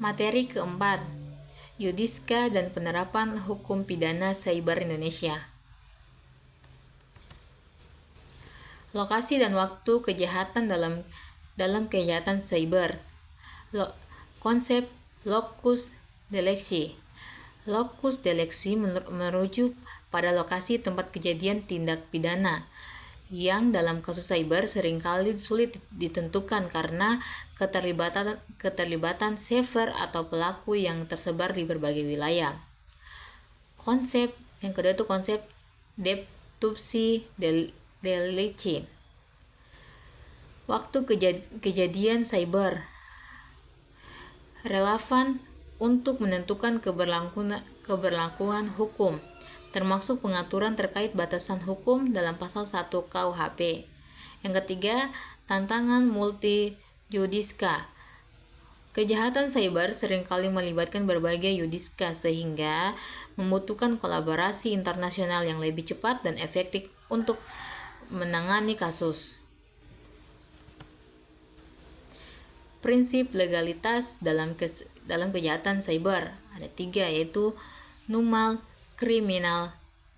Materi keempat, Yudiska dan penerapan hukum pidana cyber Indonesia. Lokasi dan waktu kejahatan dalam kejahatan cyber. Konsep locus delicti. Locus delicti merujuk pada lokasi tempat kejadian tindak pidana, yang dalam kasus cyber seringkali sulit ditentukan karena keterlibatan server atau pelaku yang tersebar di berbagai wilayah. Konsep yang kedua itu konsep detuksi delicti. Waktu kejadian cyber relevan untuk menentukan keberlakuan hukum, termasuk pengaturan terkait batasan hukum dalam pasal 1 KUHP. Yang ketiga, tantangan multi-yudiska. Kejahatan cyber seringkali melibatkan berbagai yudiska sehingga membutuhkan kolaborasi internasional yang lebih cepat dan efektif untuk menangani kasus. Prinsip legalitas dalam kejahatan cyber ada 3, yaitu numal, kriminal,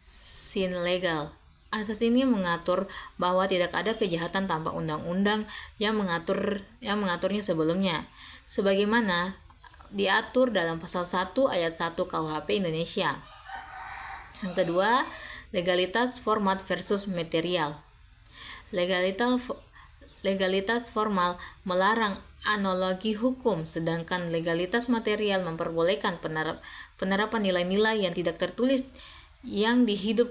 sin legal. Asas ini mengatur bahwa tidak ada kejahatan tanpa undang-undang yang mengaturnya sebelumnya, sebagaimana diatur dalam pasal 1 ayat 1 KUHP Indonesia. Yang kedua, legalitas format versus material. Legalitas formal melarang analogi hukum, sedangkan legalitas material memperbolehkan penerapan nilai-nilai yang tidak tertulis yang hidup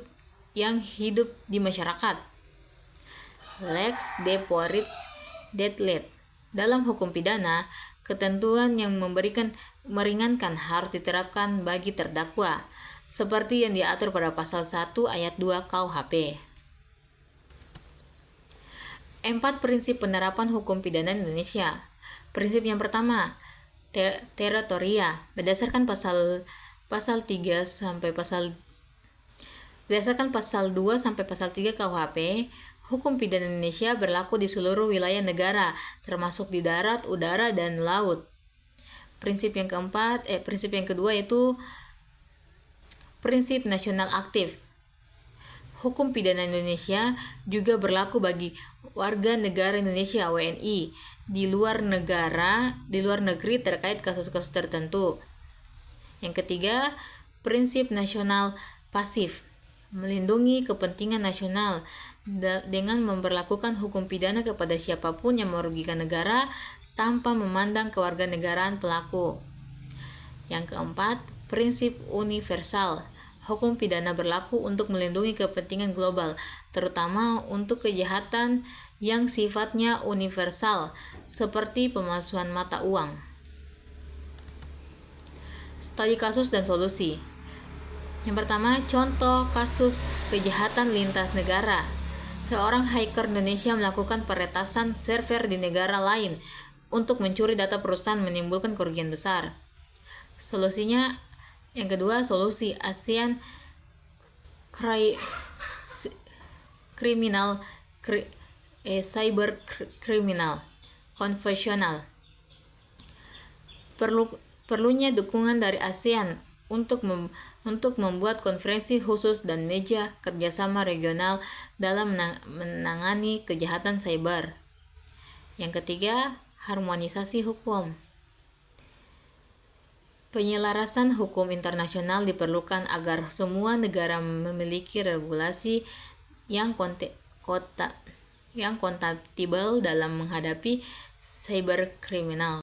di masyarakat. Lex deporis delet. Dalam hukum pidana, ketentuan yang meringankan harus diterapkan bagi terdakwa, seperti yang diatur pada pasal 1 ayat 2 KUHP. 4 prinsip penerapan hukum pidana Indonesia. Prinsip yang pertama, teritoria. Berdasarkan pasal 3 sampai pasal 2 sampai pasal 3 KUHP, hukum pidana Indonesia berlaku di seluruh wilayah negara, termasuk di darat, udara, dan laut. Prinsip yang kedua yaitu prinsip nasional aktif. Hukum pidana Indonesia juga berlaku bagi warga negara Indonesia WNI di luar negeri terkait kasus-kasus tertentu. Yang ketiga, prinsip nasional pasif. Melindungi kepentingan nasional dengan memperlakukan hukum pidana kepada siapapun yang merugikan negara tanpa memandang kewarganegaraan pelaku. Yang keempat, prinsip universal. Hukum pidana berlaku untuk melindungi kepentingan global, terutama untuk kejahatan yang sifatnya universal, seperti pemalsuan mata uang. Studi kasus dan solusi. Yang pertama, contoh kasus kejahatan lintas negara. Seorang hacker Indonesia melakukan peretasan server di negara lain untuk mencuri data perusahaan, menimbulkan kerugian besar. Solusinya, yang kedua, solusi ASEAN cyber kriminal konvensional. Perlunya dukungan dari ASEAN untuk membuat konferensi khusus dan meja kerjasama regional dalam menangani kejahatan cyber. Yang ketiga, harmonisasi hukum. Penyelarasan hukum internasional diperlukan agar semua negara memiliki regulasi yang kompatibel dalam menghadapi cyber kriminal.